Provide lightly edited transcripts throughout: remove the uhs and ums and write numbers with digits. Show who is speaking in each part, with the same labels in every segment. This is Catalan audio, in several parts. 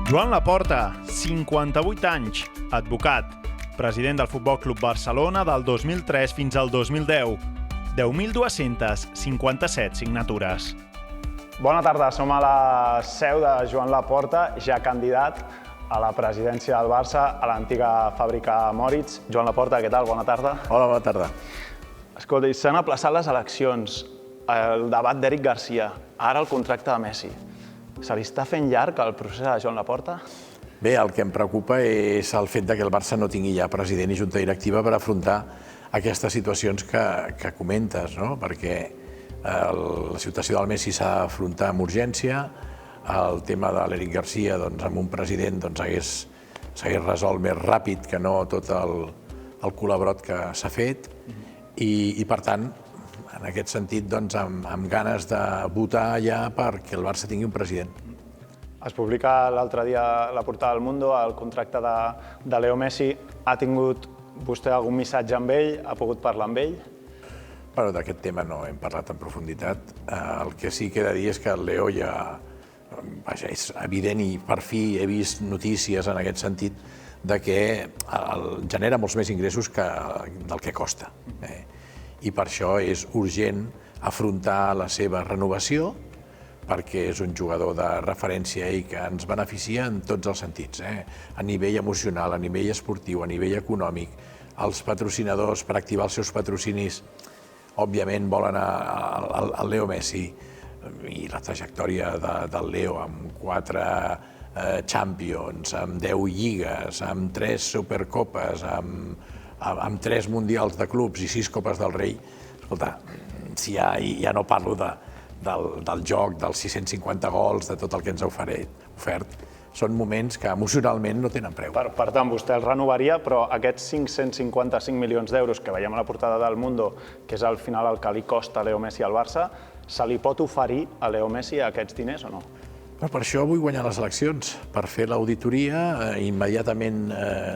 Speaker 1: Joan Laporta, 58 anys, advocat, president del Futbol Club Barcelona del 2003 fins al 2010. 10.257 signatures.
Speaker 2: Bona tarda, som a la seu de Joan Laporta, ja candidat a la presidència del Barça, a l'antiga fàbrica Moritz. Joan Laporta, què tal? Bona tarda.
Speaker 3: Hola, bona tarda.
Speaker 2: Escolta, s'han aplaçat les eleccions, el debat d'Eric Garcia, ara el contracte de Messi. Se li està fent llarg el procés a Joan Laporta?
Speaker 3: Bé, el que em preocupa és el fet que el Barça no tingui ja president i junta directiva per afrontar aquestes situacions que comentes, no? Perquè la situació del Messi s'ha d'afrontar amb urgència, el tema de l'Eric Garcia amb un president s'hagués resolt més ràpid que no tot el col·labrot que s'ha fet i per tant, en aquest sentit, amb ganes de votar ja perquè el Barça tingui un president.
Speaker 2: Es publica l'altre dia la portada del Mundo, el contracte de Leo Messi. Ha tingut vostè algun missatge amb ell? Ha pogut parlar amb ell?
Speaker 3: Bueno, d'aquest tema no hem parlat en profunditat. El que sí que he de dir és que el Leo ja... Vaja, és evident i per fi he vist notícies en aquest sentit de que genera molts més ingressos del que costa. I per això és urgent afrontar la seva renovació, perquè és un jugador de referència i que ens beneficia en tots els sentits, a nivell emocional, a nivell esportiu, a nivell econòmic. Els patrocinadors, per activar els seus patrocinis, òbviament volen el Leo Messi, i la trajectòria del Leo amb 4 Champions, amb 10 lligues, amb 3 Supercopes, amb 3 Mundials de clubs i 6 Copes del Rei. Escolta, si ja no parlo del joc, dels 650 gols, de tot el que ens ha ofert, són moments que emocionalment no tenen preu.
Speaker 2: Per tant, vostè el renovaria, però aquests 555 milions d'euros que veiem a la portada del Mundo, que és al final el que li costa Leo Messi al Barça, se li pot oferir a Leo Messi aquests diners o no?
Speaker 3: Per això vull guanyar les eleccions, per fer l'auditoria immediatament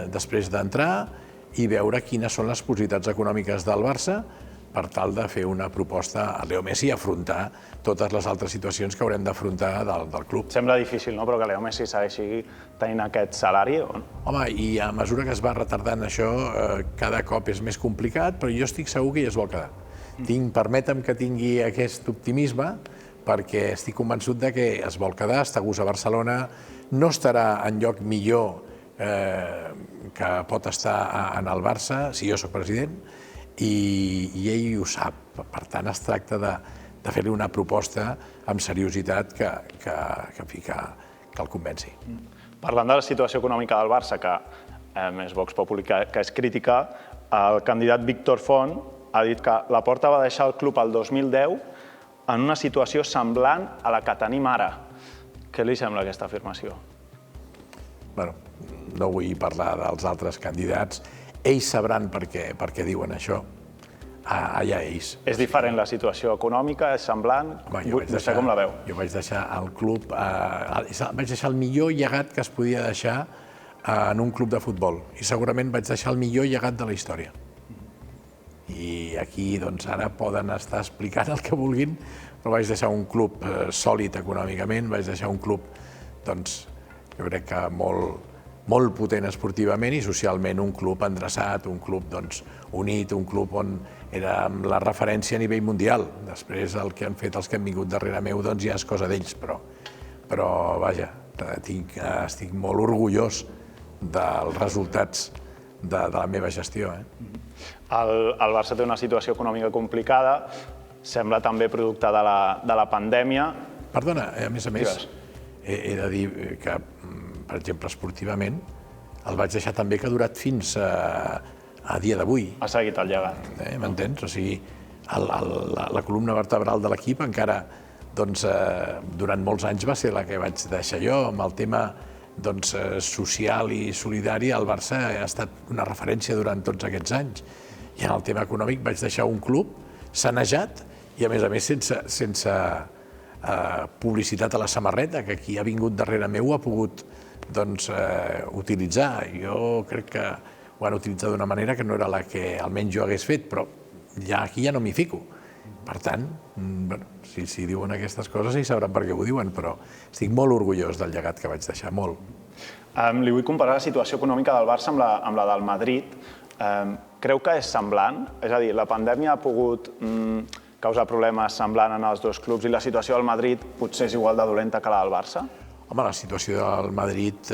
Speaker 3: després d'entrar i veure quines són les possibilitats econòmiques del Barça per tal de fer una proposta a Leo Messi i afrontar totes les altres situacions que haurem d'afrontar del club.
Speaker 2: Sembla difícil, no?, però que Leo Messi segueixi tenint aquest salari?
Speaker 3: Home, i a mesura que es va retardant això, cada cop és més complicat, però jo estic segur que ja es vol quedar. Permetem que tingui aquest optimisme, perquè estic convençut que es vol quedar, està a gust a Barcelona, no estarà en lloc millor que pot estar en el Barça, si jo soc president, i ell ho sap. Per tant, es tracta de fer-li una proposta amb seriositat que el convenci.
Speaker 2: Parlant de la situació econòmica del Barça, que és Vox Populi, que és crítica, el candidat Víctor Font ha dit que Laporta va deixar el club el 2010 en una situació semblant a la que tenim ara. Què li sembla aquesta afirmació?
Speaker 3: Bueno, no vull parlar dels altres candidats. Ells sabran per què diuen això. Allà ells.
Speaker 2: És diferent la situació econòmica? És semblant? Vostè com la veu?
Speaker 3: Jo vaig deixar el club... Vaig deixar el millor llegat que es podia deixar en un club de futbol. I segurament vaig deixar el millor llegat de la història. I aquí ara poden estar explicant el que vulguin, però vaig deixar un club sòlid econòmicament, vaig deixar un club, jo crec que molt potent esportivament i socialment, un club endreçat, un club unit, un club on era la referència a nivell mundial. Després el que han fet els que han vingut darrere meu ja és cosa d'ells, però vaja, estic molt orgullós dels resultats de la meva gestió.
Speaker 2: El Barça té una situació econòmica complicada, sembla també producte de la pandèmia.
Speaker 3: Perdona, a més, he de dir que, per exemple, esportivament, el vaig deixar també que ha durat fins a dia d'avui.
Speaker 2: Ha seguit el llegat.
Speaker 3: M'entens? O sigui, la columna vertebral de l'equip encara, durant molts anys va ser la que vaig deixar jo, amb el tema social i solidari. El Barça ha estat una referència durant tots aquests anys. I en el tema econòmic vaig deixar un club sanejat i, a més, sense publicitat a la samarreta, que qui ha vingut darrere meu ha pogut utilitzar. Jo crec que ho han utilitzat d'una manera que no era la que almenys jo hagués fet, però aquí ja no m'hi fico. Per tant, si diuen aquestes coses, ells sabran per què ho diuen, però estic molt orgullós del llegat que vaig deixar, molt.
Speaker 2: Li vull comparar la situació econòmica del Barça amb la del Madrid. Creu que és semblant? És a dir, la pandèmia ha pogut causar problemes semblants en els dos clubs i la situació del Madrid potser és igual de dolenta que la del Barça?
Speaker 3: Home, la situació del Madrid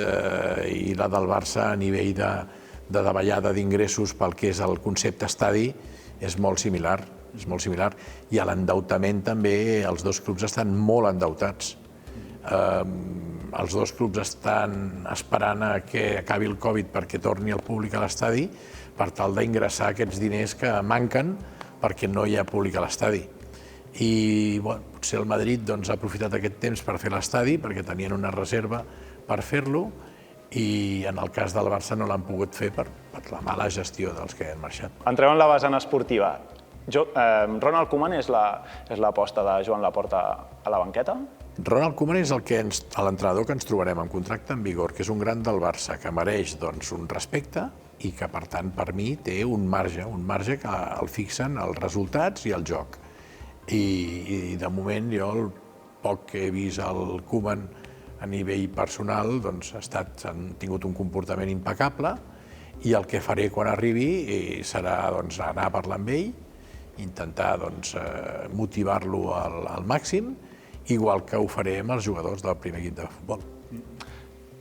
Speaker 3: i la del Barça a nivell de davallada d'ingressos pel que és el concepte estadi és molt similar. I a l'endeutament també els dos clubs estan molt endeutats. Els dos clubs estan esperant que acabi el Covid perquè torni el públic a l'estadi per tal d'ingressar aquests diners que manquen perquè no hi ha públic a l'estadi. I potser el Madrid ha aprofitat aquest temps per fer l'estadi perquè tenien una reserva per fer-lo i en el cas del Barça no l'han pogut fer per la mala gestió dels que han marxat.
Speaker 2: Entrem en la vessant esportiva. Ronald Koeman és l'aposta de Joan Laporta a la banqueta?
Speaker 3: Ronald Koeman és l'entrenador que ens trobarem en contracte en vigor, que és un gran del Barça, que mereix un respecte i que, per tant, per mi té un marge que el fixen els resultats i el joc. I de moment jo el poc que he vist el Koeman a nivell personal han tingut un comportament impecable i el que faré quan arribi serà anar a parlar amb ell, intentar motivar-lo al màxim, igual que ho faré amb els jugadors del primer equip de futbol.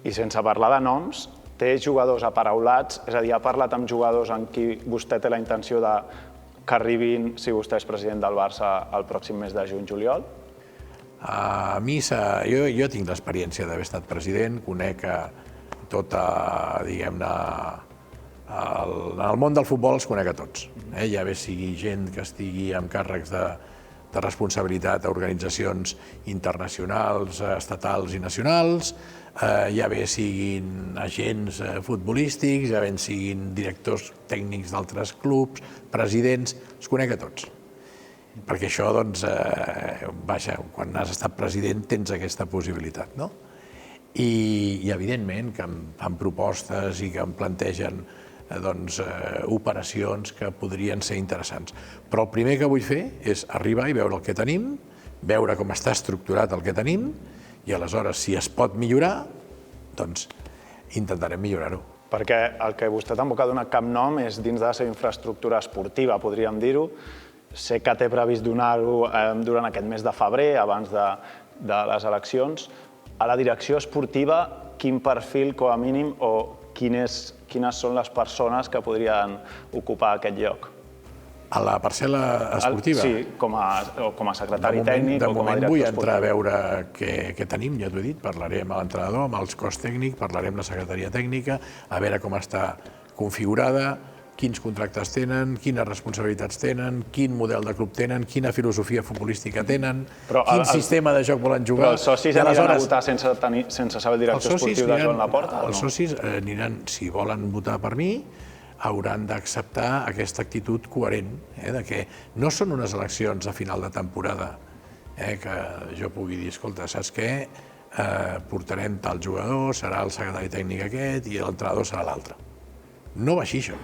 Speaker 2: I sense parlar de noms, té jugadors aparaulats, és a dir, ha parlat amb jugadors amb qui vostè té la intenció que arribin, si vostè és president del Barça, el pròxim mes de juny-juliol?
Speaker 3: A mi, jo tinc l'experiència d'haver estat president, conec tota, diguem-ne, en el món del futbol els conec a tots. Ja bé sigui gent que estigui amb càrrecs de responsabilitat a organitzacions internacionals, estatals i nacionals, ja bé siguin agents futbolístics, ja bé siguin directors tècnics d'altres clubs, presidents, els conec a tots. Perquè això, quan has estat president tens aquesta possibilitat, no? I evidentment que em fan propostes i que em plantegen operacions que podrien ser interessants. Però el primer que vull fer és arribar i veure el que tenim, veure com està estructurat el que tenim i aleshores, si es pot millorar, doncs intentarem millorar-ho.
Speaker 2: Perquè el que vostè tampoc ha donat cap nom és dins de la seva infraestructura esportiva, podríem dir-ho. Sé que té previst donar-ho durant aquest mes de febrer, abans de les eleccions. A la direcció esportiva, quin perfil, com a mínim, o quines són les persones que podrien ocupar aquest lloc?
Speaker 3: A la parcel·la esportiva?
Speaker 2: Sí, com a secretari tècnic o com a director esportiu.
Speaker 3: De moment vull entrar a veure què tenim, ja t'ho he dit, parlaré amb l'entrenador, amb els cos tècnic, parlaré amb la secretaria tècnica, a veure com està configurada, quins contractes tenen, quines responsabilitats tenen, quin model de club tenen, quina filosofia futbolística tenen, quin sistema de joc volen jugar.
Speaker 2: Però els socis aniran a votar sense saber el director esportiu de Joan Laporta?
Speaker 3: Els socis aniran, si volen votar per mi, hauran d'acceptar aquesta actitud coherent, que no són unes eleccions a final de temporada, que jo pugui dir, escolta, saps què? Portarem tal jugador, serà el secretari tècnic aquest i l'entrenador serà l'altre. No va així, això.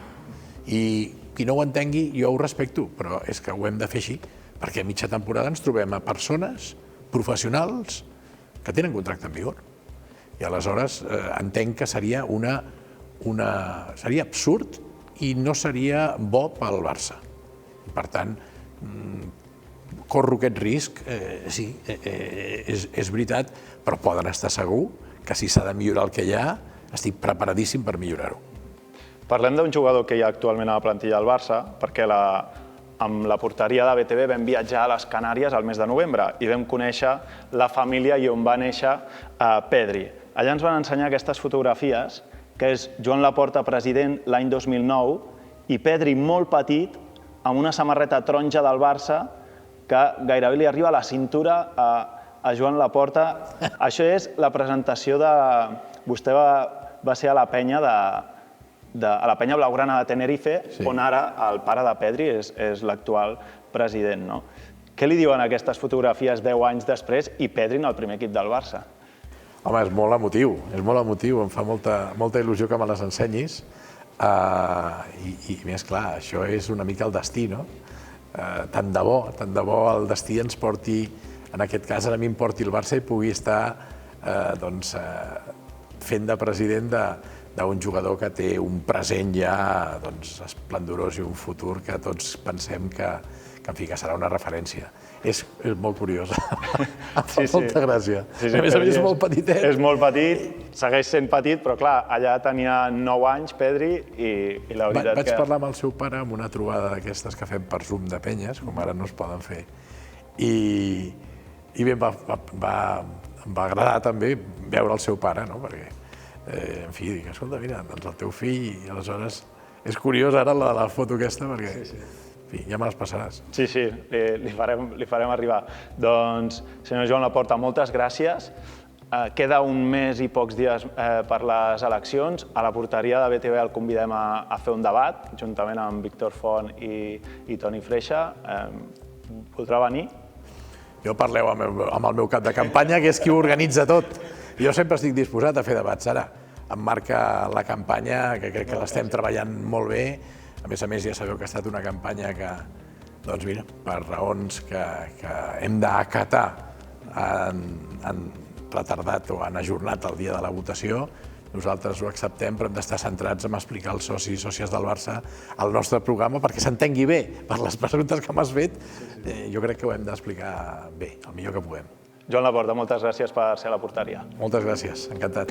Speaker 3: I qui no ho entengui, jo ho respecto, però és que ho hem de fer així, perquè a mitja temporada ens trobem a persones professionals que tenen contracte en vigor. I aleshores entenc que seria seria absurd i no seria bo pel Barça. Per tant, corro aquest risc, sí, és veritat, però poden estar segur que si s'ha de millorar el que hi ha, estic preparadíssim per millorar-ho.
Speaker 2: Parlem d'un jugador que hi ha actualment a la plantilla del Barça, perquè amb la porteria de BTV vam viatjar a les Canàries al mes de novembre i vam conèixer la família i on va néixer Pedri. Allà ens van ensenyar aquestes fotografies, que és Joan Laporta president l'any 2009 i Pedri molt petit, amb una samarreta taronja del Barça que gairebé li arriba a la cintura a Joan Laporta. Això és la presentació de... Vostè va ser a la penya blaugrana de Tenerife, on ara el pare de Pedri és l'actual president. Què li diuen aquestes fotografies 10 anys després i Pedri en el primer equip del Barça?
Speaker 3: Home, és molt emotiu, em fa molta il·lusió que me les ensenyis i més clar, això és una mica el destí, no? Tant de bo el destí ens porti, en aquest cas a mi em porti el Barça i pugui estar fent de president d'un jugador que té un present ja esplendorós i un futur que tots pensem que serà una referència. És molt curiós. Em fa molta gràcia. A més és molt petitet.
Speaker 2: És molt petit, segueix sent petit, però clar, allà tenia 9 anys, Pedri, i la veritat que...
Speaker 3: Vaig parlar amb el seu pare en una trobada d'aquestes que fem per Zoom de penyes, com ara no es poden fer, i bé, em va agradar també veure el seu pare, no? Perquè, en fi, dic, escolta, mira, doncs el teu fill, i aleshores és curiós ara la foto aquesta, perquè... Ja me les passaràs.
Speaker 2: Sí, li farem arribar. Doncs, senyor Joan Laporta, moltes gràcies. Queda un mes i pocs dies per les eleccions. A la porteria de BTV el convidem a fer un debat, juntament amb Víctor Font i Toni Freixa. Voldrà venir?
Speaker 3: Jo parleu amb el meu cap de campanya, que és qui ho organitza tot. Jo sempre estic disposat a fer debats. Ara, em marca la campanya, que crec que l'estem treballant molt bé. A més, ja sabeu que ha estat una campanya que, doncs mira, per raons que hem d'acatar, han retardat o han ajornat el dia de la votació. Nosaltres ho acceptem, però hem d'estar centrats en explicar als socis i sòcies del Barça el nostre programa perquè s'entengui bé. Per les preguntes que m'has fet, jo crec que ho hem d'explicar bé, el millor que puguem.
Speaker 2: Joan Laporta, moltes gràcies per ser a la porteria.
Speaker 3: Moltes gràcies, encantat.